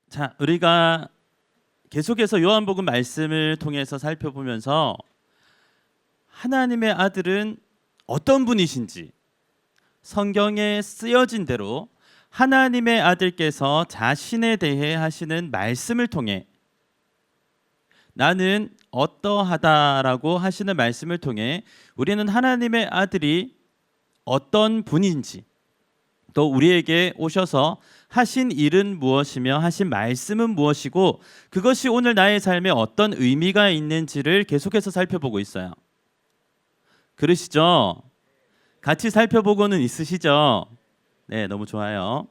자, 우리가 계속해서 요한복음 말씀을 통해서 살펴보면서 하나님의 아들은 어떤 분이신지 성경에 쓰여진 대로 하나님의 아들께서 자신에 대해 하시는 말씀을 통해 나는 어떠하다라고 하시는 말씀을 통해 우리는 하나님의 아들이 어떤 분인지 또 우리에게 오셔서 하신 일은 무엇이며 하신 말씀은 무엇이고 그것이 오늘 나의 삶에 어떤 의미가 있는지를 계속해서 살펴보고 있어요. 그러시죠? 같이 살펴보고는 있으시죠? 네, 너무 좋아요.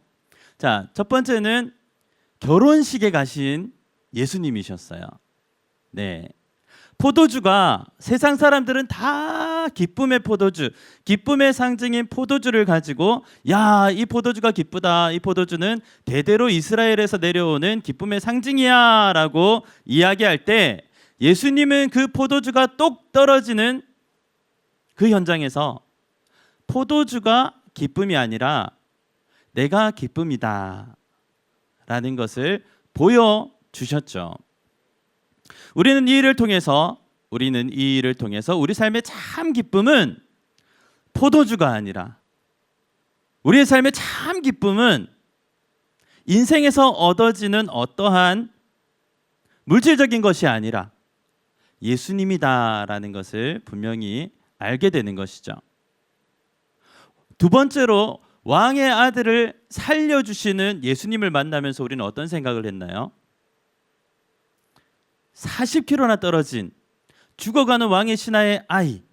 자, 첫 번째는 결혼식에 가신 예수님이셨어요. 네. 포도주가 세상 사람들은 다 기쁨의 포도주, 기쁨의 상징인 포도주를 가지고 야, 이 포도주가 기쁘다. 이 포도주는 대대로 이스라엘에서 내려오는 기쁨의 상징이야 라고 이야기할 때 예수님은 그 포도주가 똑 떨어지는 그 현장에서 포도주가 기쁨이 아니라 내가 기쁨이다 라는 것을 보여주셨죠. 우리는 이 일을 통해서 우리 삶의 참 기쁨은 포도주가 아니라 우리의 삶의 참 기쁨은 인생에서 얻어지는 어떠한 물질적인 것이 아니라 예수님이다라는 것을 분명히 알게 되는 것이죠. 두 번째로 왕의 아들을 살려주시는 예수님을 만나면서 우리는 어떤 생각을 했나요? 40km나 떨어진 죽어가는 왕의 신하의 아이,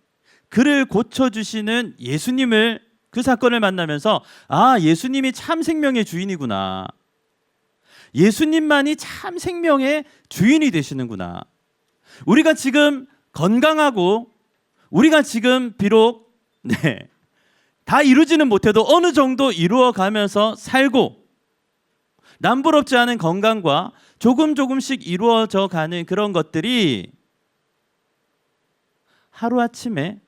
그를 고쳐주시는 예수님을, 그 사건을 만나면서 아, 예수님이 참 생명의 주인이구나. 예수님만이 참 생명의 주인이 되시는구나. 우리가 지금 건강하고 우리가 지금 비록 다 이루지는 못해도 어느 정도 이루어가면서 살고 남부럽지 않은 건강과 조금씩 이루어져 가는 그런 것들이 하루아침에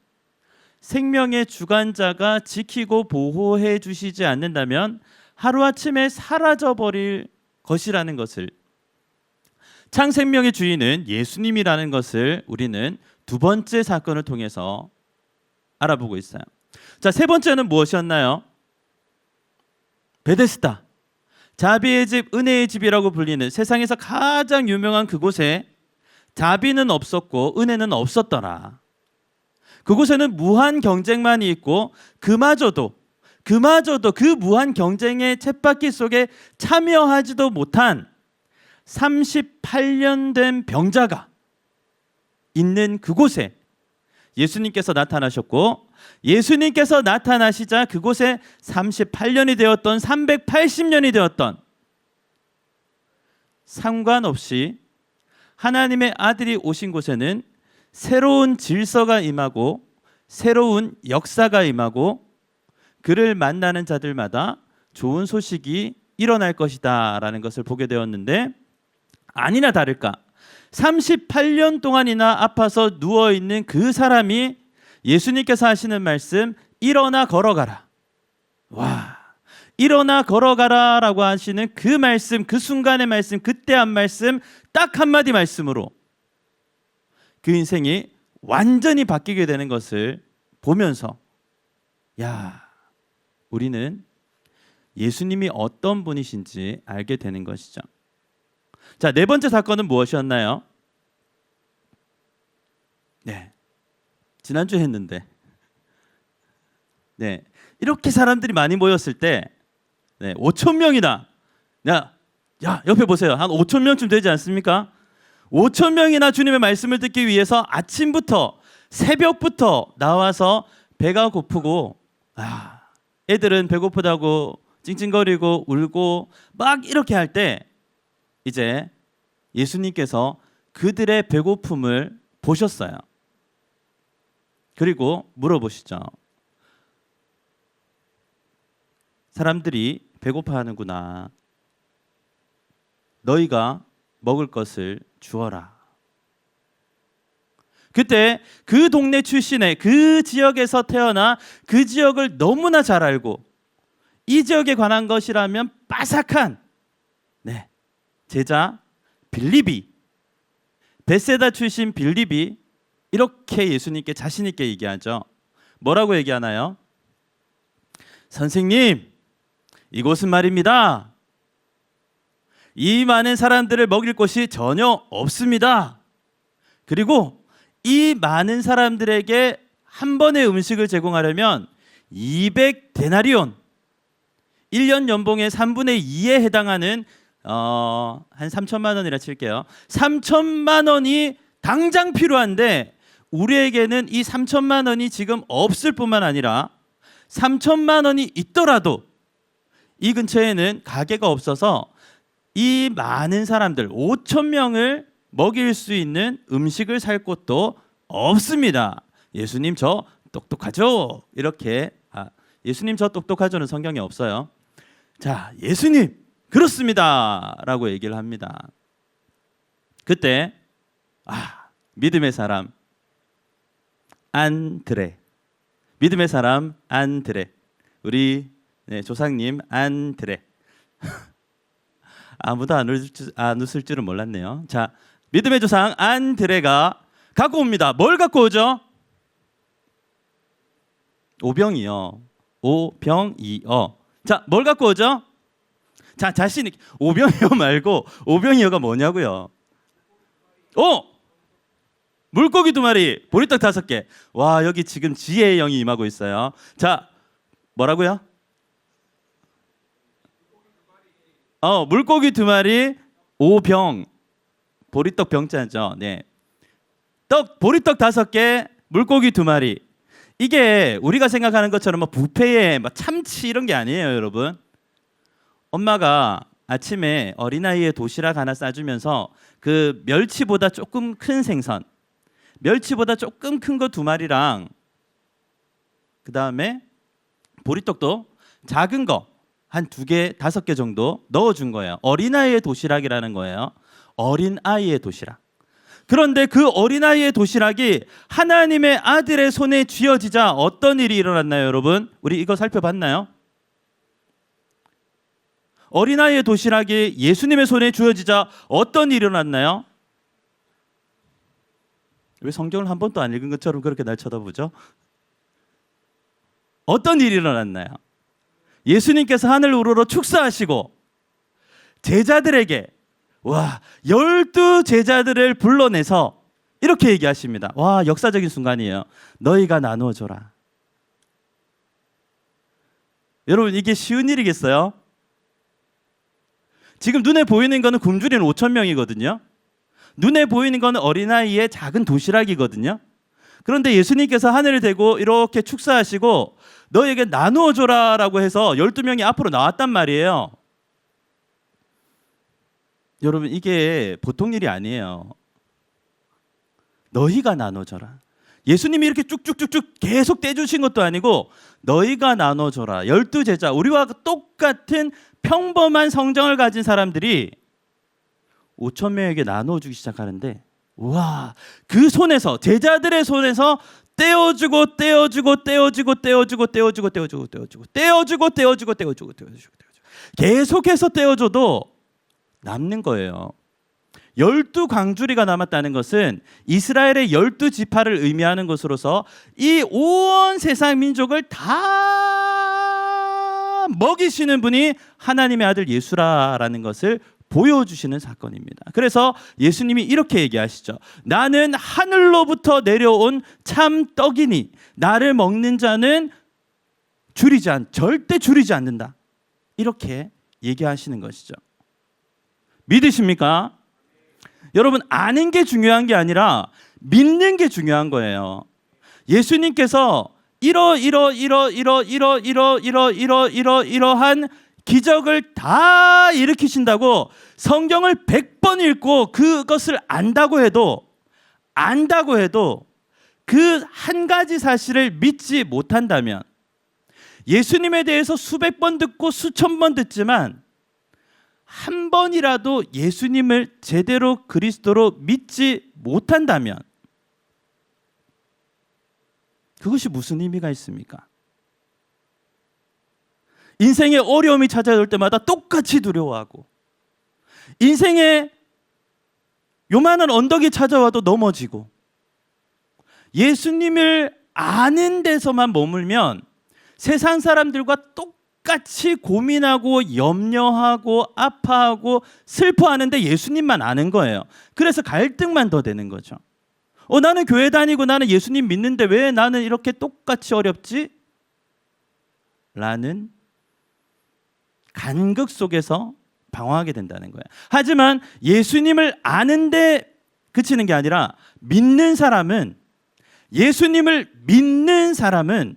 생명의 주관자가 지키고 보호해 주시지 않는다면 하루아침에 사라져버릴 것이라는 것을, 참 생명의 주인은 예수님이라는 것을 우리는 두 번째 사건을 통해서 알아보고 있어요. 자, 세 번째는 무엇이었나요? 베데스다, 자비의 집, 은혜의 집이라고 불리는 세상에서 가장 유명한 그곳에 자비는 없었고 은혜는 없었더라. 그곳에는 무한 경쟁만이 있고 그마저도 그 무한 경쟁의 쳇바퀴 속에 참여하지도 못한 38년 된 병자가 있는 그곳에 예수님께서 나타나셨고, 예수님께서 나타나시자 그곳에 38년이 되었던 380년이 되었던 상관없이 하나님의 아들이 오신 곳에는 새로운 질서가 임하고 새로운 역사가 임하고 그를 만나는 자들마다 좋은 소식이 일어날 것이다 라는 것을 보게 되었는데, 아니나 다를까 38년 동안이나 아파서 누워있는 그 사람이 예수님께서 하시는 말씀, 일어나 걸어가라. 와, 일어나 걸어가라 라고 하시는 그 말씀, 그 순간의 말씀, 그때 한 말씀, 딱 한마디 말씀으로 그 인생이 완전히 바뀌게 되는 것을 보면서 야, 우리는 예수님이 어떤 분이신지 알게 되는 것이죠. 자, 네 번째 사건은 무엇이었나요? 네, 지난주에 했는데 이렇게 사람들이 많이 모였을 때 5천 명이나 야, 옆에 보세요. 한 5천 명쯤 되지 않습니까? 5천 명이나 주님의 말씀을 듣기 위해서 아침부터 새벽부터 나와서 배가 고프고 애들은 배고프다고 찡찡거리고 울고 막 이렇게 할 때 이제 예수님께서 그들의 배고픔을 보셨어요. 그리고 물어보시죠. 사람들이 배고파하는구나. 너희가 먹을 것을 주어라. 그때 그 동네 출신의 그 지역에서 태어나 그 지역을 너무나 잘 알고 이 지역에 관한 것이라면 빠삭한 제자 빌립이, 베세다 출신 빌립이 이렇게 예수님께 자신 있게 얘기하죠. 뭐라고 얘기하나요? 선생님, 이곳은 말입니다, 이 많은 사람들을 먹일 곳이 전혀 없습니다. 그리고 이 많은 사람들에게 한 번의 음식을 제공하려면 200데나리온, 1년 연봉의 3분의 2에 해당하는 한 3천만 원이라 칠게요. 3천만 원이 당장 필요한데 우리에게는 이 3천만 원이 지금 없을 뿐만 아니라 3천만 원이 있더라도 이 근처에는 가게가 없어서 이 많은 사람들 5천 명을 먹일 수 있는 음식을 살 곳도 없습니다. 예수님 저 똑똑하죠? 이렇게 예수님 저 똑똑하죠는 성경에 없어요. 자, 예수님 그렇습니다 라고 얘기를 합니다. 그때 믿음의 사람 안드레, 믿음의 사람 안드레, 우리 조상님 안드레 아무도 안 웃을 줄은 몰랐네요. 자, 믿음의 조상 안드레가 갖고 옵니다. 뭘 갖고 오죠? 오병이어. 오병이어. 자, 뭘 갖고 오죠? 자, 자신 있게. 오병이어 말고 오병이어가 뭐냐고요? 물고기 2마리, 보리떡 5개. 와, 여기 지금 지혜의 영이 임하고 있어요. 자, 뭐라고요? 물고기 2마리, 5병. 보리떡 병자죠. 네. 보리떡 5개, 물고기 2마리. 이게 우리가 생각하는 것처럼 뷔페에 참치 이런 게 아니에요, 여러분. 엄마가 아침에 어린아이의 도시락 하나 싸주면서 그 멸치보다 조금 큰 생선, 멸치보다 조금 큰 거 2마리랑 그 다음에 보리떡도 작은 거 한 2개, 5개 정도 넣어준 거예요. 어린아이의 도시락이라는 거예요. 어린아이의 도시락. 그런데 그 어린아이의 도시락이 하나님의 아들의 손에 쥐어지자 어떤 일이 일어났나요, 여러분? 우리 이거 살펴봤나요? 어린아이의 도시락이 예수님의 손에 쥐어지자 어떤 일이 일어났나요? 왜 성경을 한 번도 안 읽은 것처럼 그렇게 날 쳐다보죠? 어떤 일이 일어났나요? 예수님께서 하늘 우러러 축사하시고 제자들에게 12 제자들을 불러내서 이렇게 얘기하십니다. 와, 역사적인 순간이에요. 너희가 나누어줘라. 여러분, 이게 쉬운 일이겠어요? 지금 눈에 보이는 거는 굶주리는 5천 명이거든요. 눈에 보이는 거는 어린아이의 작은 도시락이거든요. 그런데 예수님께서 하늘을 대고 이렇게 축사하시고 너에게 나누어줘라 라고 해서 12명이 앞으로 나왔단 말이에요. 여러분, 이게 보통 일이 아니에요. 너희가 나눠줘라. 예수님이 이렇게 쭉쭉쭉쭉 계속 떼주신 것도 아니고 너희가 나눠줘라. 12 제자, 우리와 똑같은 평범한 성정을 가진 사람들이 5천 명에게 나눠주기 시작하는데, 와, 그 손에서, 제자들의 손에서 떼어주고 계속해서 떼어줘도 남는 거예요. 12 광주리가 남았다는 것은 이스라엘의 12지파를 의미하는 것으로서 이 온 세상 민족을 다 먹이시는 분이 하나님의 아들 예수라라는 것을 보여주시는 사건입니다. 그래서 예수님이 이렇게 얘기하시죠. 나는 하늘로부터 내려온 참 떡이니 나를 먹는 자는 절대 줄이지 않는다. 이렇게 얘기하시는 것이죠. 믿으십니까? 여러분, 아는 게 중요한 게 아니라 믿는 게 중요한 거예요. 예수님께서 이러한 기적을 다 일으키신다고 성경을 100번 읽고 그것을 안다고 해도 그 한 가지 사실을 믿지 못한다면, 예수님에 대해서 수백 번 듣고 수천 번 듣지만 한 번이라도 예수님을 제대로 그리스도로 믿지 못한다면 그것이 무슨 의미가 있습니까? 인생의 어려움이 찾아올 때마다 똑같이 두려워하고 인생에 요만한 언덕이 찾아와도 넘어지고 예수님을 아는 데서만 머물면 세상 사람들과 똑같이 고민하고 염려하고 아파하고 슬퍼하는데 예수님만 아는 거예요. 그래서 갈등만 더 되는 거죠. 나는 교회 다니고 나는 예수님 믿는데 왜 나는 이렇게 똑같이 어렵지? 라는 간극 속에서 방황하게 된다는 거예요. 하지만 예수님을 아는데 그치는 게 아니라 예수님을 믿는 사람은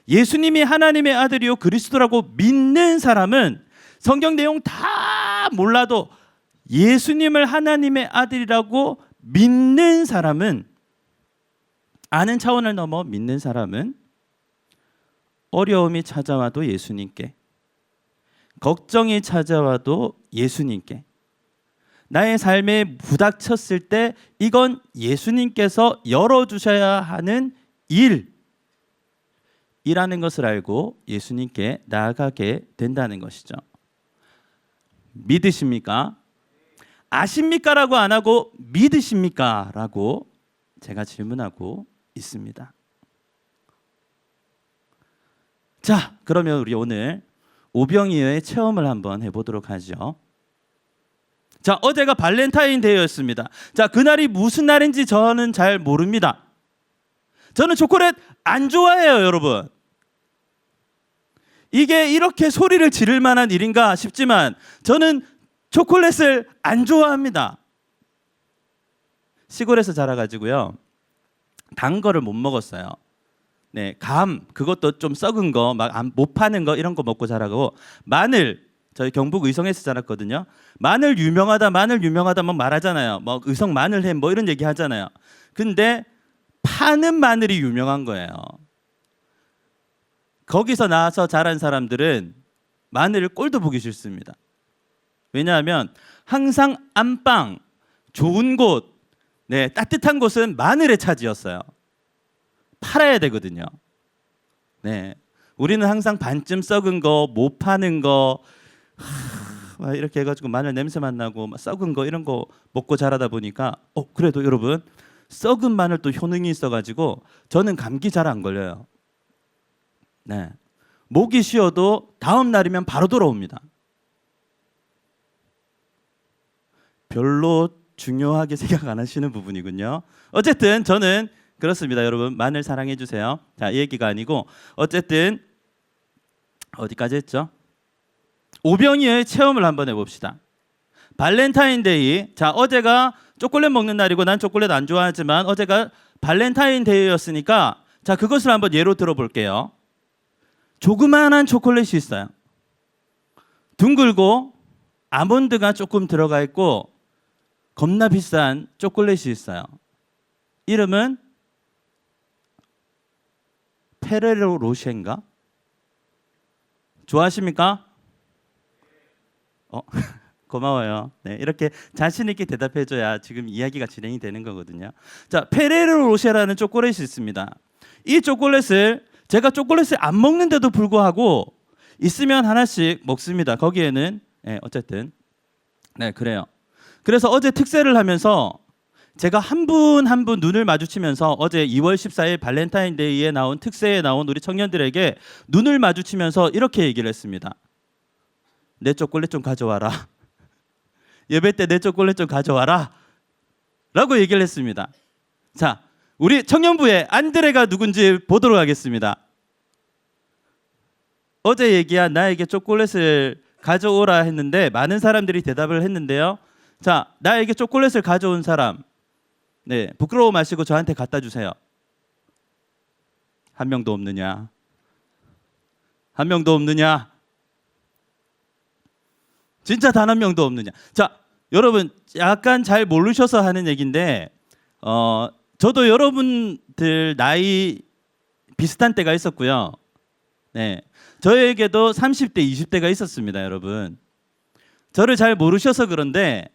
예수님이 하나님의 아들이요 그리스도라고 믿는 사람은 성경 내용 다 몰라도 예수님을 하나님의 아들이라고 믿는 사람은, 아는 차원을 넘어 믿는 사람은 어려움이 찾아와도 예수님께, 걱정이 찾아와도 예수님께, 나의 삶에 부닥쳤을 때 이건 예수님께서 열어주셔야 하는 일이라는 것을 알고 예수님께 나아가게 된다는 것이죠. 믿으십니까? 아십니까? 라고 안 하고 믿으십니까? 라고 제가 질문하고 있습니다. 자, 그러면 우리 오늘 오병이어의 체험을 한번 해보도록 하죠. 자, 어제가 발렌타인데이였습니다. 자, 그날이 무슨 날인지 저는 잘 모릅니다. 저는 초콜릿 안 좋아해요, 여러분. 이게 이렇게 소리를 지를 만한 일인가 싶지만 저는 초콜릿을 안 좋아합니다. 시골에서 자라가지고요, 단 거를 못 먹었어요. 네, 감 그것도 좀 썩은 거, 막 못 파는 거 이런 거 먹고 자라고, 마늘, 저희 경북 의성에서 자랐거든요. 마늘 유명하다 막 말하잖아요. 뭐 의성 마늘햄 뭐 이런 얘기 하잖아요. 근데 파는 마늘이 유명한 거예요. 거기서 나와서 자란 사람들은 마늘 꼴도 보기 싫습니다. 왜냐하면 항상 안방, 좋은 곳, 네, 따뜻한 곳은 마늘의 차지였어요. 팔아야 되거든요. 네, 우리는 항상 반쯤 썩은 거, 못 파는 거, 막 이렇게 해가지고 마늘 냄새만 나고 막 썩은 거 이런 거 먹고 자라다 보니까 그래도 여러분, 썩은 마늘 또 효능이 있어가지고 저는 감기 잘 안 걸려요. 네, 목이 쉬어도 다음 날이면 바로 돌아옵니다. 별로 중요하게 생각 안 하시는 부분이군요. 어쨌든 저는 그렇습니다. 여러분, 마늘 사랑해 주세요. 자, 이 얘기가 아니고 어쨌든 어디까지 했죠? 오병이어의 체험을 한번 해봅시다. 발렌타인데이. 자, 어제가 초콜릿 먹는 날이고 난 초콜릿 안 좋아하지만 어제가 발렌타인데이였으니까 자, 그것을 한번 예로 들어볼게요. 조그마한 초콜릿이 있어요. 둥글고 아몬드가 조금 들어가 있고 겁나 비싼 초콜릿이 있어요. 이름은 페레로 로쉐인가? 좋아하십니까? 고마워요. 네, 이렇게 자신 있게 대답해줘야 지금 이야기가 진행이 되는 거거든요. 자, 페레로 로쉐라는 초콜릿이 있습니다. 이 초콜릿을 제가 초콜릿을 안 먹는데도 불구하고 있으면 하나씩 먹습니다. 거기에는 어쨌든 네, 그래요. 그래서 어제 특세를 하면서 제가 한 분 한 분 눈을 마주치면서 어제 2월 14일 발렌타인데이에 나온 특세에 나온 우리 청년들에게 눈을 마주치면서 이렇게 얘기를 했습니다. 내 초콜릿 좀 가져와라. 예배 때 내 초콜릿 좀 가져와라. 라고 얘기를 했습니다. 자, 우리 청년부의 안드레가 누군지 보도록 하겠습니다. 어제 얘기한 나에게 초콜릿을 가져오라 했는데 많은 사람들이 대답을 했는데요. 자, 나에게 초콜릿을 가져온 사람, 네, 부끄러워 마시고 저한테 갖다 주세요. 한 명도 없느냐? 한 명도 없느냐? 진짜 단 한 명도 없느냐? 자, 여러분 약간 잘 모르셔서 하는 얘기인데 저도 여러분들 나이 비슷한 때가 있었고요. 네, 저에게도 30대, 20대가 있었습니다, 여러분. 저를 잘 모르셔서 그런데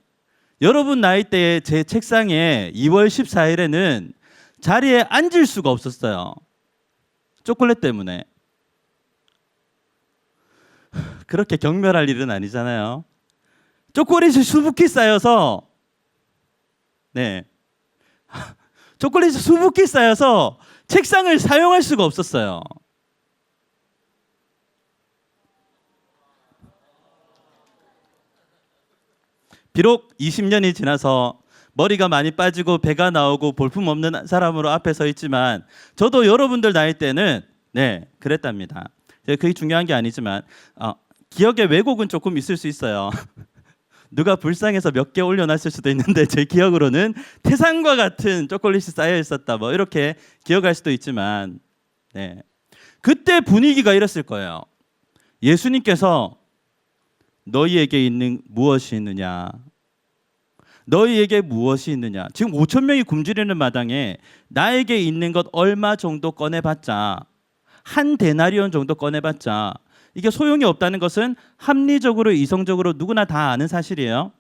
여러분 나이대에 제 책상에 2월 14일에는 자리에 앉을 수가 없었어요. 초콜릿 때문에. 그렇게 경멸할 일은 아니잖아요. 초콜릿이 수북히 쌓여서 네. 초콜릿이 수북히 쌓여서 책상을 사용할 수가 없었어요. 비록 20년이 지나서 머리가 많이 빠지고 배가 나오고 볼품없는 사람으로 앞에 서 있지만 저도 여러분들 나이 때는 네 그랬답니다. 그게 중요한 게 아니지만 기억에 왜곡은 조금 있을 수 있어요. 누가 불쌍해서 몇 개 올려놨을 수도 있는데 제 기억으로는 태산과 같은 초콜릿이 쌓여 있었다 뭐 이렇게 기억할 수도 있지만 네. 그때 분위기가 이랬을 거예요. 예수님께서 너희에게 있는 무엇이 있느냐? 너희에게 무엇이 있느냐? 지금 5천 명이 굶주리는 마당에 나에게 있는 것 얼마 정도 꺼내봤자 한 데나리온 정도 꺼내봤자 이게 소용이 없다는 것은 합리적으로 이성적으로 누구나 다 아는 사실이에요.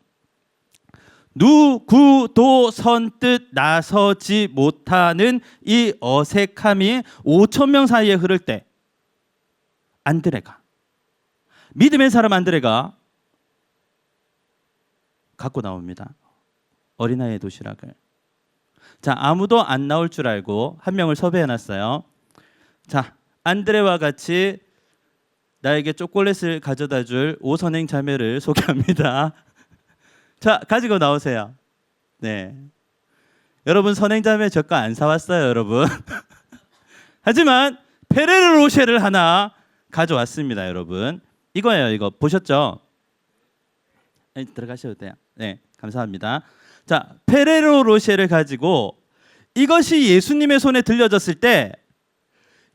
누구도 선뜻 나서지 못하는 이 어색함이 5천 명 사이에 흐를 때 안드레가 믿음의 사람 안드레가 갖고 나옵니다. 어린아이의 도시락을. 자, 아무도 안 나올 줄 알고 한 명을 섭외해놨어요. 자, 안드레와 같이 나에게 초콜릿을 가져다 줄 오선행 자매를 소개합니다. 자, 가지고 나오세요. 네, 여러분 선행 자매 저 거 안 사왔어요, 여러분. 하지만 페레로 로쉐를 하나 가져왔습니다, 여러분. 이거예요, 이거 보셨죠? 네, 들어가셔도 돼요. 네, 감사합니다. 자, 페레로 로쉐를 가지고 이것이 예수님의 손에 들려졌을 때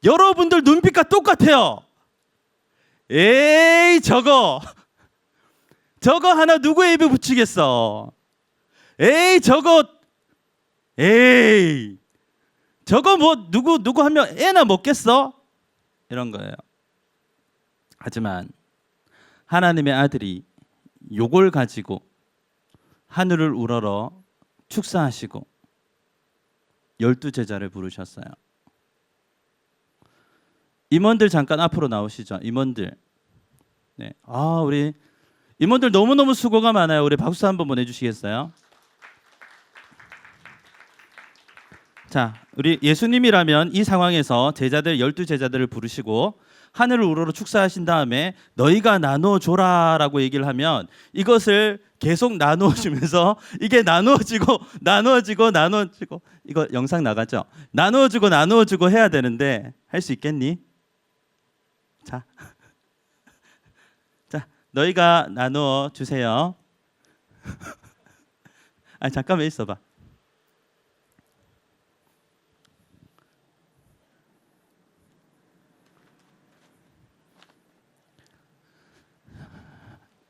여러분들 눈빛과 똑같아요. 에이 저거 하나 누구의 입에 붙이겠어? 에이 저거 뭐 누구 한 명 애나 먹겠어? 이런 거예요. 하지만 하나님의 아들이 요걸 가지고 하늘을 우러러 축사하시고 12제자를 부르셨어요. 임원들 잠깐 앞으로 나오시죠. 임원들. 네. 우리 임원들 너무너무 수고가 많아요. 우리 박수 한번 보내주시겠어요? 자, 우리 예수님이라면 이 상황에서 제자들 12제자들을 부르시고 하늘을 우러러 축사하신 다음에 너희가 나눠줘라라고 얘기를 하면 이것을 계속 나누어주면서 이게 나누어지고 이거 영상 나가죠? 나누어주고 해야 되는데 할 수 있겠니? 자, 너희가 나누어 주세요. 잠깐만 있어봐.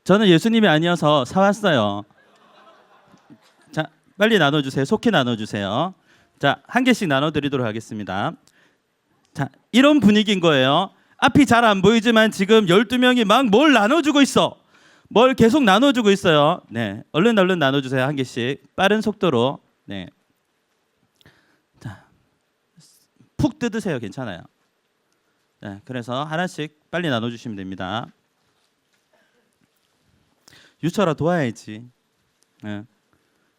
저는 예수님이 아니어서 사왔어요. 자, 빨리 나눠주세요. 속히 나눠주세요. 자, 한 개씩 나눠드리도록 하겠습니다. 자, 이런 분위기인 거예요. 앞이 잘 안 보이지만 지금 12명이 막 뭘 나눠주고 있어. 뭘 계속 나눠주고 있어요. 네, 얼른 나눠주세요. 한 개씩 빠른 속도로. 네, 자, 푹 뜯으세요. 괜찮아요. 네, 그래서 하나씩 빨리 나눠주시면 됩니다. 유철아 도와야지. 네.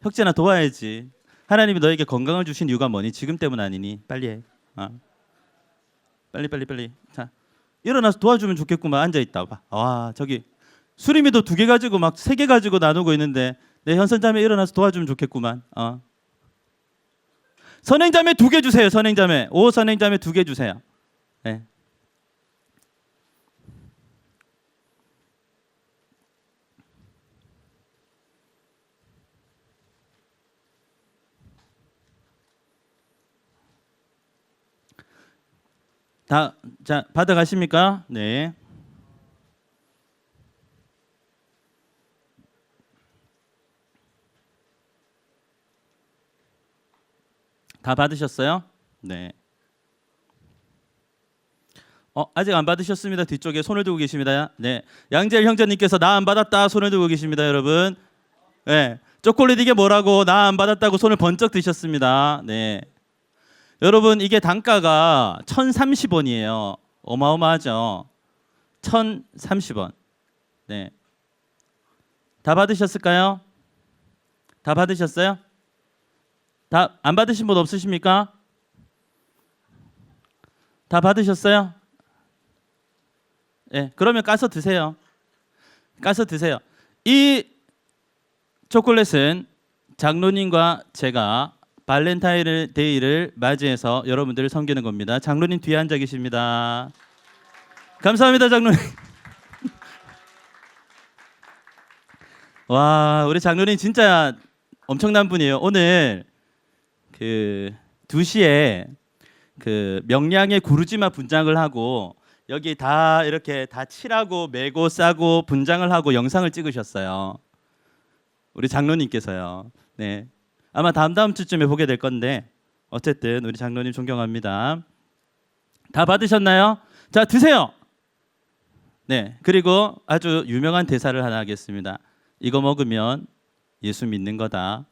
혁진아 도와야지. 하나님이 너에게 건강을 주신 이유가 뭐니? 지금 때문 아니니? 빨리 해. 빨리. 자, 일어나서 도와주면 좋겠구만. 앉아 있다 봐. 저기 수림이도 2개 가지고 막 3개 가지고 나누고 있는데 내 현선자매 일어나서 도와주면 좋겠구만. 선행자매 2개 주세요. 선행자매. 선행자매 2개 주세요. 네. 자, 받아가십니까? 네. 다 받으셨어요? 네. 아직 안 받으셨습니다. 뒤쪽에 손을 들고 계십니다. 네. 양재일 형제님께서 나 안 받았다 손을 들고 계십니다, 여러분. 네. 초콜릿 이게 뭐라고 나 안 받았다고 손을 번쩍 드셨습니다. 네. 여러분 이게 단가가 1,030원이에요. 어마어마하죠. 1,030원. 네. 다 받으셨을까요? 다 받으셨어요? 다 안 받으신 분 없으십니까? 다 받으셨어요? 예, 그러면 까서 드세요. 까서 드세요. 이 초콜릿은 장로님과 제가 발렌타인데이를 맞이해서 여러분들을 섬기는 겁니다. 장로님 뒤에 앉아 계십니다. 감사합니다, 장로님. 와, 우리 장로님 진짜 엄청난 분이에요. 오늘 그 2시에 그 명량의 구르지마 분장을 하고 여기 다 이렇게 다 칠하고 매고 싸고 분장을 하고 영상을 찍으셨어요. 우리 장로님께서요. 네. 아마 다음 주쯤에 보게 될 건데 어쨌든 우리 장로님 존경합니다. 다 받으셨나요? 자, 드세요. 네. 그리고 아주 유명한 대사를 하나 하겠습니다. 이거 먹으면 예수 믿는 거다.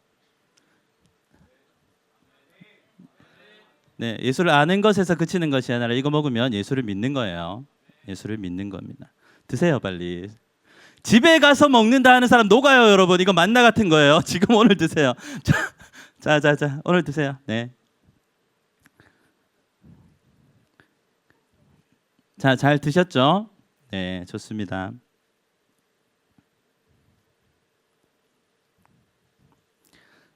네, 예수를 아는 것에서 그치는 것이 아니라 이거 먹으면 예수를 믿는 거예요. 예수를 믿는 겁니다. 드세요, 빨리. 집에 가서 먹는다 하는 사람 녹아요, 여러분. 이거 만나 같은 거예요. 지금 오늘 드세요. 자, 오늘 드세요. 네. 자, 잘 드셨죠? 네, 좋습니다.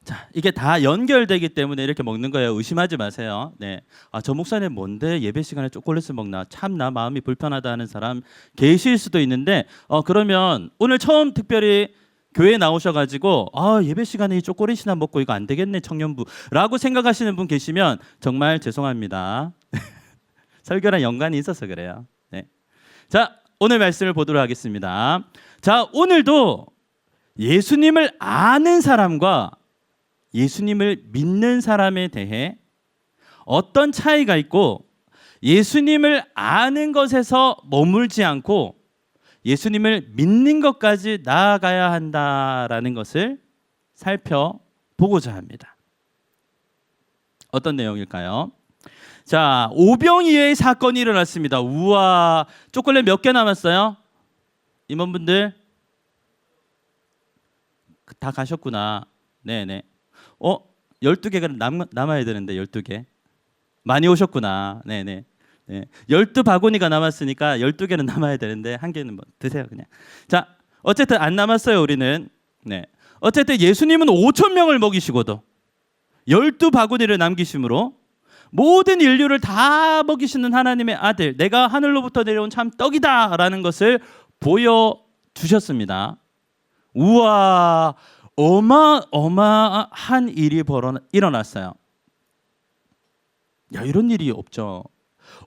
자, 이게 다 연결되기 때문에 이렇게 먹는 거예요. 의심하지 마세요. 네. 아, 저 목사님 뭔데 예배 시간에 초콜릿을 먹나? 참나 마음이 불편하다 하는 사람 계실 수도 있는데 그러면 오늘 처음 특별히 교회에 나오셔가지고 예배 시간에 이 초콜릿이나 먹고 이거 안 되겠네 청년부라고 생각하시는 분 계시면 정말 죄송합니다. 설교랑 연관이 있어서 그래요. 네. 자, 오늘 말씀을 보도록 하겠습니다. 자, 오늘도 예수님을 아는 사람과 예수님을 믿는 사람에 대해 어떤 차이가 있고 예수님을 아는 것에서 머물지 않고 예수님을 믿는 것까지 나아가야 한다라는 것을 살펴보고자 합니다. 어떤 내용일까요? 자, 오병이어의 사건이 일어났습니다. 우와, 초콜릿 몇 개 남았어요? 임원분들 다 가셨구나. 네네. 12개가 남아야 되는데 12개. 많이 오셨구나. 네네. 네. 12바구니가 남았으니까 12개는 남아야 되는데 한 개는 뭐 드세요 그냥. 자, 어쨌든 안 남았어요 우리는. 네. 어쨌든 예수님은 5천 명을 먹이시고도 12바구니를 남기심으로 모든 인류를 다 먹이시는 하나님의 아들, 내가 하늘로부터 내려온 참 떡이다라는 것을 보여주셨습니다. 우와, 어마어마한 일이 일어났어요. 야, 이런 일이 없죠.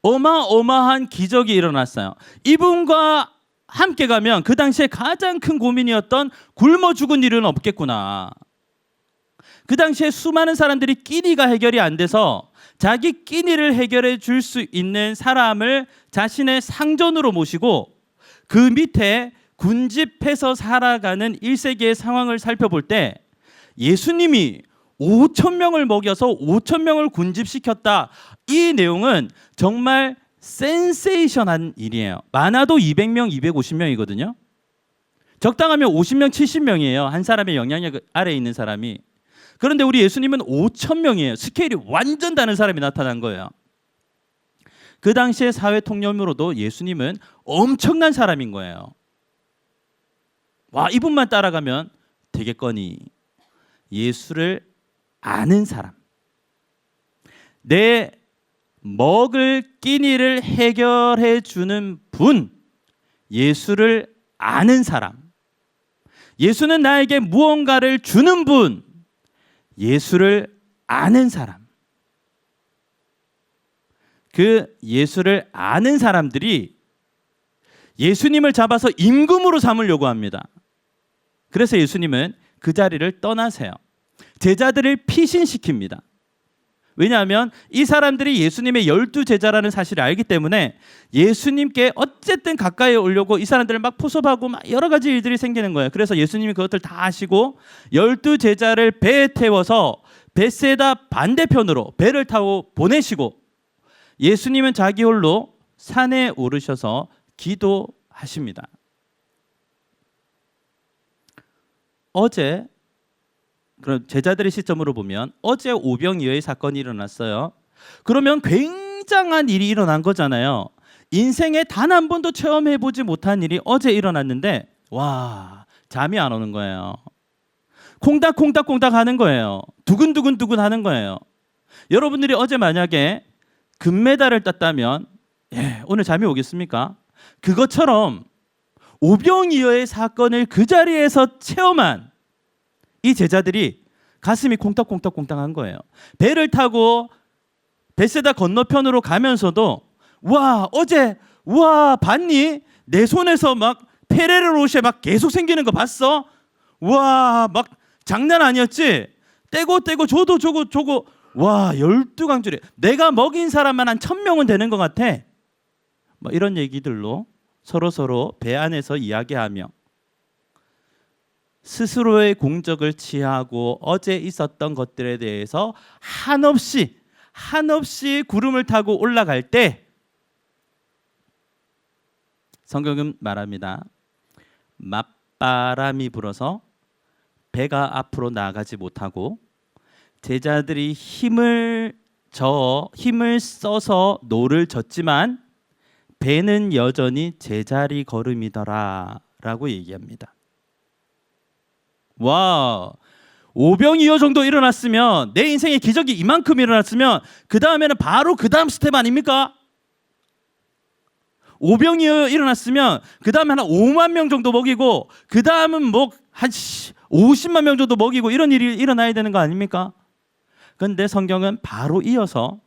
어마어마한 기적이 일어났어요. 이분과 함께 가면 그 당시에 가장 큰 고민이었던 굶어 죽은 일은 없겠구나. 그 당시에 수많은 사람들이 끼니가 해결이 안 돼서 자기 끼니를 해결해 줄 수 있는 사람을 자신의 상전으로 모시고 그 밑에 군집해서 살아가는 1세기의 상황을 살펴볼 때 예수님이 5천 명을 먹여서 5천 명을 군집시켰다. 이 내용은 정말 센세이션한 일이에요. 많아도 200명, 250명이거든요. 적당하면 50명, 70명이에요. 한 사람의 영향력 아래에 있는 사람이. 그런데 우리 예수님은 5천 명이에요. 스케일이 완전 다른 사람이 나타난 거예요. 그 당시의 사회 통념으로도 예수님은 엄청난 사람인 거예요. 와, 이분만 따라가면 되겠거니. 예수를 아는 사람, 내 먹을 끼니를 해결해 주는 분, 예수를 아는 사람, 예수는 나에게 무언가를 주는 분, 예수를 아는 사람. 그 예수를 아는 사람들이 예수님을 잡아서 임금으로 삼으려고 합니다. 그래서 예수님은 그 자리를 떠나세요. 제자들을 피신시킵니다. 왜냐하면 이 사람들이 예수님의 12제자라는 사실을 알기 때문에 예수님께 어쨌든 가까이 오려고 이 사람들을 막 포섭하고 막 여러 가지 일들이 생기는 거예요. 그래서 예수님이 그것들 다 아시고 12제자를 배에 태워서 벳세다 반대편으로 배를 타고 보내시고 예수님은 자기 홀로 산에 오르셔서 기도하십니다. 어제, 그럼 제자들의 시점으로 보면 어제 오병이어의 사건이 일어났어요. 그러면 굉장한 일이 일어난 거잖아요. 인생에 단 한 번도 체험해보지 못한 일이 어제 일어났는데 와, 잠이 안 오는 거예요. 콩닥콩닥콩닥 하는 거예요. 두근두근두근 하는 거예요. 여러분들이 어제 만약에 금메달을 땄다면 오늘 잠이 오겠습니까? 그것처럼 오병이어의 사건을 그 자리에서 체험한 이 제자들이 가슴이 콩닥콩닥콩닥한 거예요. 배를 타고 벳세다 건너편으로 가면서도 와, 어제 와, 봤니? 내 손에서 막 페레로로쉐 막 계속 생기는 거 봤어? 와, 막 장난 아니었지? 떼고 저거 와, 12강줄에 내가 먹인 사람만 한 1000명은 되는 것 같아. 뭐 이런 얘기들로 서로 배 안에서 이야기하며 스스로의 공적을 취하고 어제 있었던 것들에 대해서 한없이 구름을 타고 올라갈 때 성경은 말합니다. 맞바람이 불어서 배가 앞으로 나아가지 못하고 제자들이 힘을 써서 노를 젓지만 배는 여전히 제자리 걸음이더라라고 얘기합니다. 와, 오병이어 정도 일어났으면 내 인생에 기적이 이만큼 일어났으면 그 다음에는 바로 그 다음 스텝 아닙니까? 오병이어 일어났으면 그 다음에 한 5만 명 정도 먹이고 그 다음은 뭐 한 50만 명 정도 먹이고 이런 일이 일어나야 되는 거 아닙니까? 그런데 성경은 바로 이어서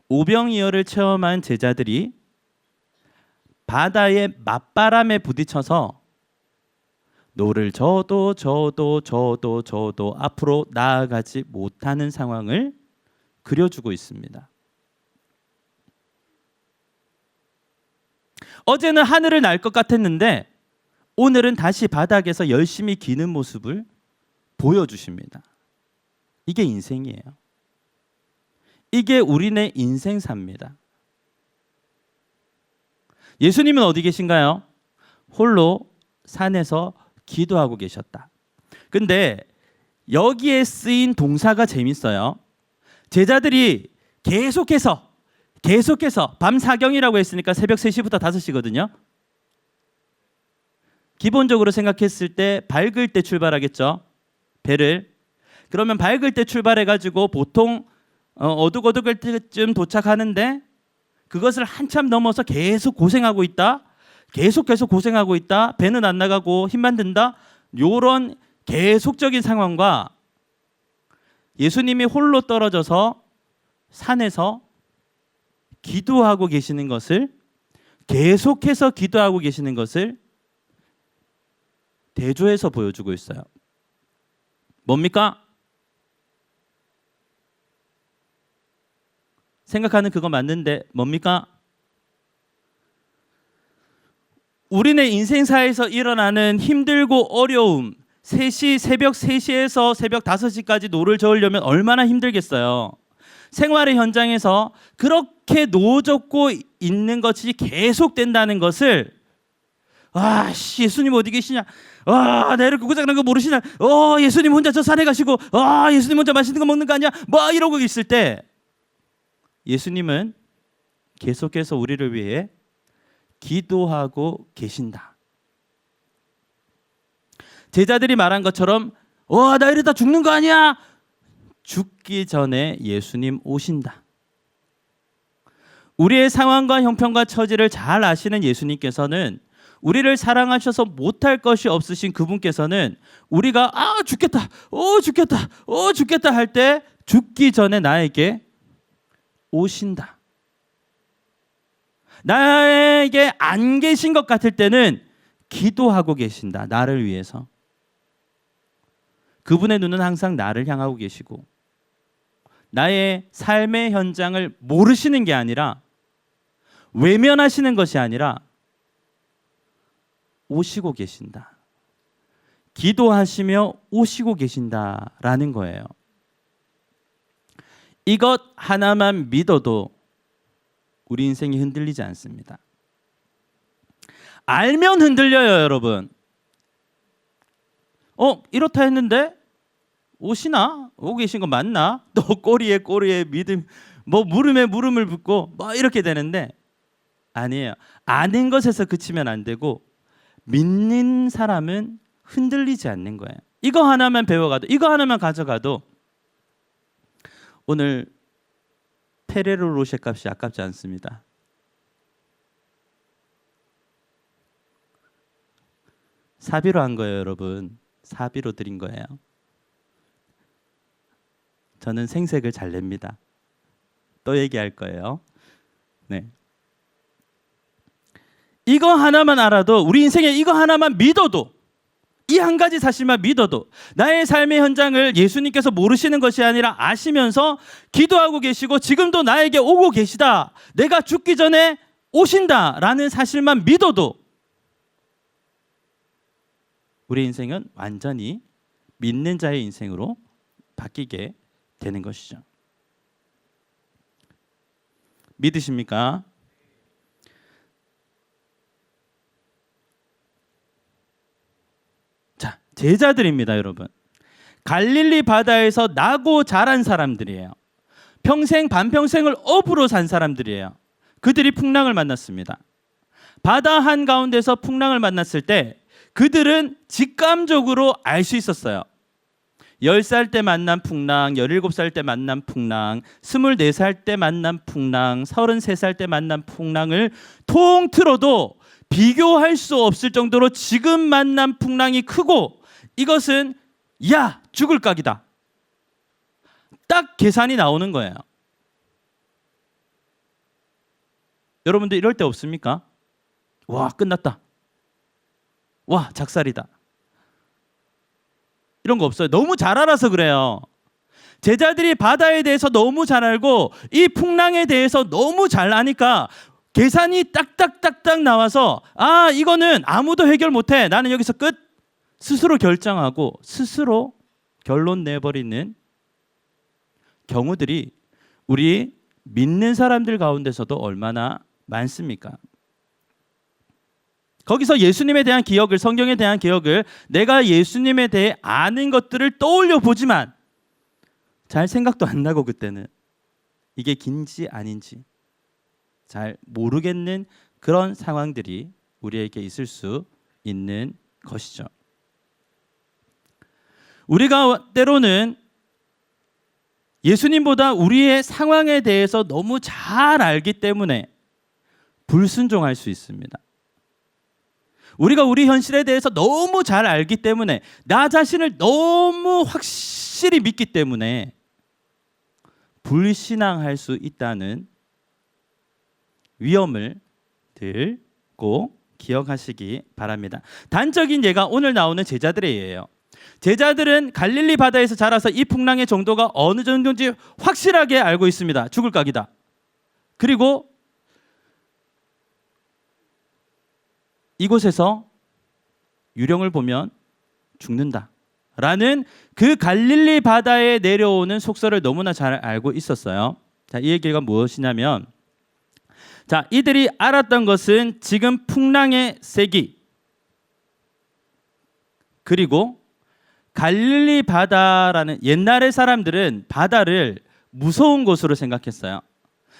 오병이어를 체험한 제자들이 바다의 맞바람에 부딪혀서 노를 저어도 앞으로 나아가지 못하는 상황을 그려주고 있습니다. 어제는 하늘을 날 것 같았는데 오늘은 다시 바닥에서 열심히 기는 모습을 보여주십니다. 이게 인생이에요. 이게 우리네 인생사입니다. 예수님은 어디 계신가요? 홀로 산에서 기도하고 계셨다. 근데 여기에 쓰인 동사가 재밌어요. 제자들이 계속해서 밤 사경이라고 했으니까 새벽 3시부터 5시거든요. 기본적으로 생각했을 때 밝을 때 출발하겠죠. 배를. 그러면 밝을 때 출발해가지고 보통 어둑어둑할 때쯤 도착하는데 그것을 한참 넘어서 계속 고생하고 있다. 계속 고생하고 있다. 배는 안 나가고 힘만 든다. 요런 계속적인 상황과 예수님이 홀로 떨어져서 산에서 기도하고 계시는 것을 계속해서 기도하고 계시는 것을 대조해서 보여주고 있어요. 뭡니까? 생각하는 그거 맞는데 뭡니까? 우리네 인생사에서 일어나는 힘들고 어려움, 새벽 3시에서 새벽 5시까지 노를 저으려면 얼마나 힘들겠어요. 생활의 현장에서 그렇게 노젓고 있는 것이 계속된다는 것을 예수님 어디 계시냐? 나 이렇게 고장난 거 모르시냐? 예수님 혼자 저 산에 가시고 예수님 혼자 맛있는 거 먹는 거 아니야? 뭐 이러고 있을 때 예수님은 계속해서 우리를 위해 기도하고 계신다. 제자들이 말한 것처럼 나 이러다 죽는 거 아니야? 죽기 전에 예수님 오신다. 우리의 상황과 형편과 처지를 잘 아시는 예수님께서는 우리를 사랑하셔서 못할 것이 없으신 그분께서는 우리가 죽겠다 할 때 죽기 전에 나에게 오신다. 나에게 안 계신 것 같을 때는 기도하고 계신다. 나를 위해서. 그분의 눈은 항상 나를 향하고 계시고 나의 삶의 현장을 모르시는 게 아니라 외면하시는 것이 아니라 오시고 계신다. 기도하시며 오시고 계신다라는 거예요. 이것 하나만 믿어도 우리 인생이 흔들리지 않습니다. 알면 흔들려요, 여러분. 이렇다 했는데 오시나? 오고 계신 거 맞나? 또 꼬리에 믿음, 뭐 물음에 물음을 붓고 뭐 이렇게 되는데 아니에요. 아는 것에서 그치면 안 되고 믿는 사람은 흔들리지 않는 거예요. 이거 하나만 배워가도, 이거 하나만 가져가도 오늘 페레로 로쉐 값이 아깝지 않습니다. 사비로 한 거예요, 여러분. 사비로 드린 거예요. 저는 생색을 잘 냅니다. 또 얘기할 거예요. 네. 이거 하나만 알아도, 우리 인생에 이거 하나만 믿어도, 이 한 가지 사실만 믿어도 나의 삶의 현장을 예수님께서 모르시는 것이 아니라 아시면서 기도하고 계시고 지금도 나에게 오고 계시다, 내가 죽기 전에 오신다라는 사실만 믿어도 우리 인생은 완전히 믿는 자의 인생으로 바뀌게 되는 것이죠. 믿으십니까? 자, 제자들입니다, 여러분. 갈릴리 바다에서 나고 자란 사람들이에요. 평생 반평생을 어부로 산 사람들이에요. 그들이 풍랑을 만났습니다. 바다 한가운데서 풍랑을 만났을 때 그들은 직감적으로 알 수 있었어요. 10살 때 만난 풍랑, 17살 때 만난 풍랑, 24살 때 만난 풍랑, 33살 때 만난 풍랑을 통틀어도 비교할 수 없을 정도로 지금 만난 풍랑이 크고, 이것은 야, 죽을 각이다, 딱 계산이 나오는 거예요. 여러분들 이럴 때 없습니까? 와, 끝났다. 와, 작살이다. 이런 거 없어요. 너무 잘 알아서 그래요. 제자들이 바다에 대해서 너무 잘 알고 이 풍랑에 대해서 너무 잘 아니까 계산이 딱딱딱딱 나와서, 아, 이거는 아무도 해결 못해, 나는 여기서 끝, 스스로 결정하고 스스로 결론 내버리는 경우들이 우리 믿는 사람들 가운데서도 얼마나 많습니까? 거기서 예수님에 대한 기억을, 성경에 대한 기억을, 내가 예수님에 대해 아는 것들을 떠올려 보지만 잘 생각도 안 나고, 그때는 이게 긴지 아닌지 잘 모르겠는 그런 상황들이 우리에게 있을 수 있는 것이죠. 우리가 때로는 예수님보다 우리의 상황에 대해서 너무 잘 알기 때문에 불순종할 수 있습니다. 우리가 우리 현실에 대해서 너무 잘 알기 때문에, 나 자신을 너무 확실히 믿기 때문에 불신앙할 수 있다는 위험을 늘 꼭 기억하시기 바랍니다. 단적인 예가 오늘 나오는 제자들의 예예요. 제자들은 갈릴리 바다에서 자라서 이 풍랑의 정도가 어느 정도인지 확실하게 알고 있습니다. 죽을 각이다. 그리고 이곳에서 유령을 보면 죽는다 라는 그 갈릴리 바다에 내려오는 속설을 너무나 잘 알고 있었어요. 자, 이 얘기가 무엇이냐면, 자, 이들이 알았던 것은 지금 풍랑의 세기, 그리고 갈릴리 바다라는, 옛날의 사람들은 바다를 무서운 곳으로 생각했어요.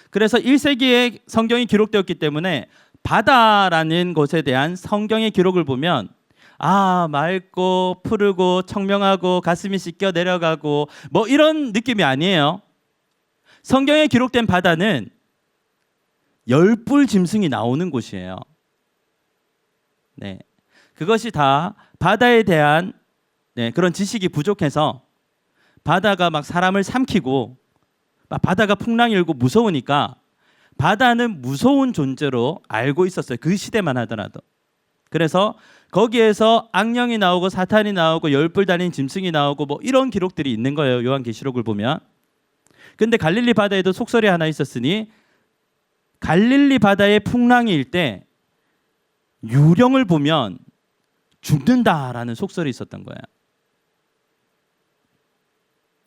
그래서 1세기에 성경이 기록되었기 때문에 바다라는 것에 대한 성경의 기록을 보면, 아, 맑고 푸르고 청명하고 가슴이 씻겨 내려가고 뭐 이런 느낌이 아니에요. 성경에 기록된 바다는 열불 짐승이 나오는 곳이에요. 네, 그것이 다 바다에 대한 그런 지식이 부족해서 바다가 막 사람을 삼키고, 막 바다가 풍랑이 일고 무서우니까 바다는 무서운 존재로 알고 있었어요. 그 시대만 하더라도. 그래서 거기에서 악령이 나오고 사탄이 나오고 열불 달린 짐승이 나오고 뭐 이런 기록들이 있는 거예요, 요한계시록을 보면. 근데 갈릴리 바다에도 속설이 하나 있었으니, 갈릴리 바다의 풍랑일 때 유령을 보면 죽는다라는 속설이 있었던 거예요.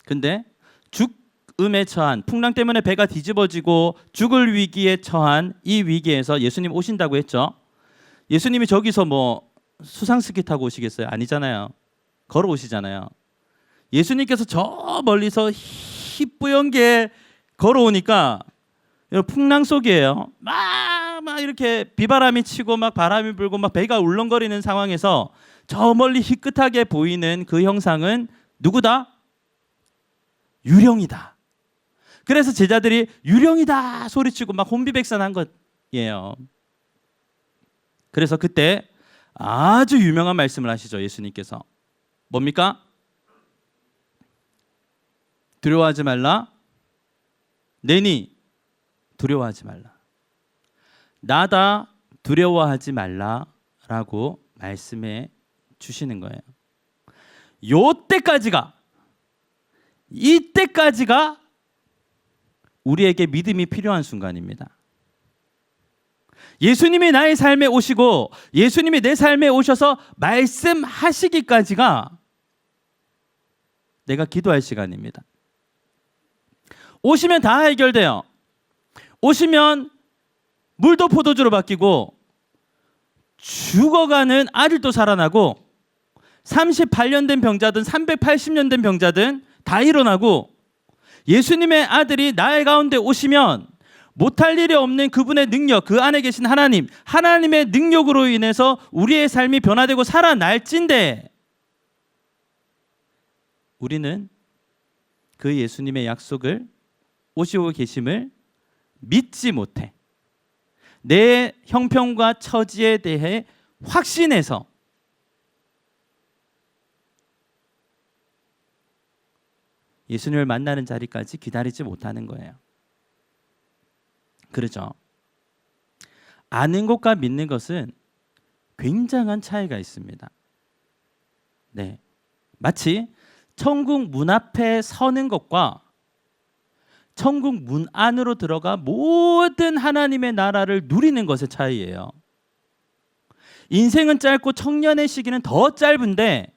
근데 죽음에 처한, 풍랑 때문에 배가 뒤집어지고 죽을 위기에 처한 이 위기에서 예수님 오신다고 했죠. 예수님이 저기서 뭐 수상스키 타고 오시겠어요? 아니잖아요. 걸어오시잖아요. 예수님께서 저 멀리서 희뿌연 게 걸어오니까 풍랑 속이에요. 막 이렇게 비바람이 치고 막 바람이 불고 막 배가 울렁거리는 상황에서 저 멀리 희끗하게 보이는 그 형상은 누구다? 유령이다. 그래서 제자들이 유령이다 소리치고 막 혼비백산한 것이에요. 그래서 그때 아주 유명한 말씀을 하시죠. 예수님께서 뭡니까? 두려워하지 말라. 내니 두려워하지 말라. 나다 두려워하지 말라라고 말씀해 주시는 거예요. 이때까지가 우리에게 믿음이 필요한 순간입니다. 예수님이 나의 삶에 오시고 예수님이 내 삶에 오셔서 말씀하시기까지가 내가 기도할 시간입니다. 오시면 다 해결돼요. 오시면 물도 포도주로 바뀌고 죽어가는 아들도 살아나고 38년 된 병자든 380년 된 병자든 다 일어나고 예수님의 아들이 나의 가운데 오시면 못할 일이 없는 그분의 능력, 그 안에 계신 하나님의 능력으로 인해서 우리의 삶이 변화되고 살아날진데 우리는 그 예수님의 약속을 오시고 계심을 믿지 못해 내 형편과 처지에 대해 확신해서 예수님을 만나는 자리까지 기다리지 못하는 거예요. 그렇죠? 아는 것과 믿는 것은 굉장한 차이가 있습니다. 네, 마치 천국 문 앞에 서는 것과 천국 문 안으로 들어가 모든 하나님의 나라를 누리는 것의 차이예요. 인생은 짧고 청년의 시기는 더 짧은데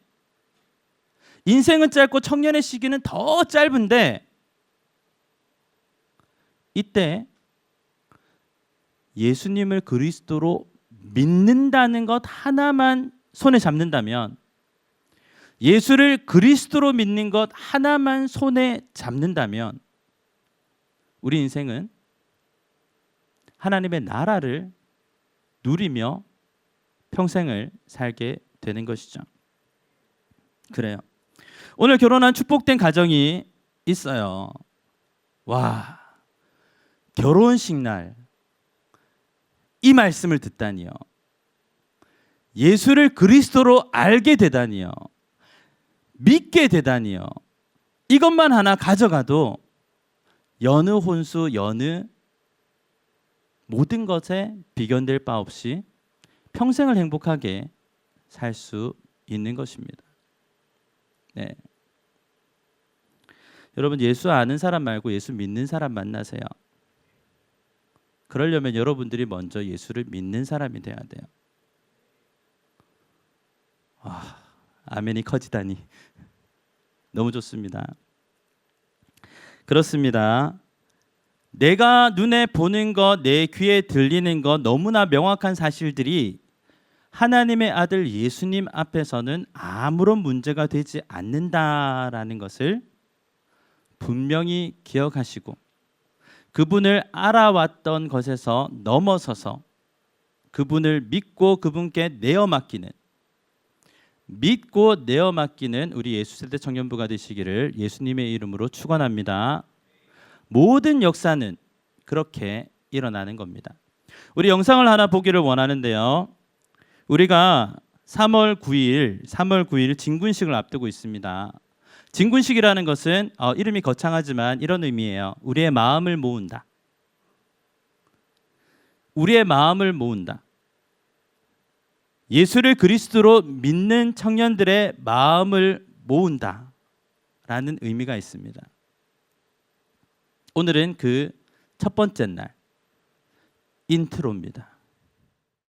이때 예수님을 그리스도로 믿는다는 것 하나만 손에 잡는다면, 예수를 그리스도로 믿는 것 하나만 손에 잡는다면 우리 인생은 하나님의 나라를 누리며 평생을 살게 되는 것이죠. 그래요. 오늘 결혼한 축복된 가정이 있어요. 와, 결혼식 날 이 말씀을 듣다니요. 예수를 그리스도로 알게 되다니요. 믿게 되다니요. 이것만 하나 가져가도 여느 혼수, 여느 모든 것에 비견될 바 없이 평생을 행복하게 살 수 있는 것입니다. 네. 여러분, 예수 아는 사람 말고 예수 믿는 사람 만나세요. 그러려면 여러분들이 먼저 예수를 믿는 사람이 돼야 돼요. 아멘이 커지다니 너무 좋습니다. 그렇습니다. 내가 눈에 보는 것, 내 귀에 들리는 것, 너무나 명확한 사실들이 하나님의 아들 예수님 앞에서는 아무런 문제가 되지 않는다라는 것을 분명히 기억하시고, 그분을 알아왔던 것에서 넘어서서 그분을 믿고 그분께 내어 맡기는 우리 예수세대 청년부가 되시기를 예수님의 이름으로 축원합니다. 모든 역사는 그렇게 일어나는 겁니다. 우리 영상을 하나 보기를 원하는데요. 우리가 3월 9일 진군식을 앞두고 있습니다. 진군식이라는 것은 이름이 거창하지만 이런 의미예요. 우리의 마음을 모은다. 예수를 그리스도로 믿는 청년들의 마음을 모은다 라는 의미가 있습니다. 오늘은 그 첫 번째 날, 인트로입니다.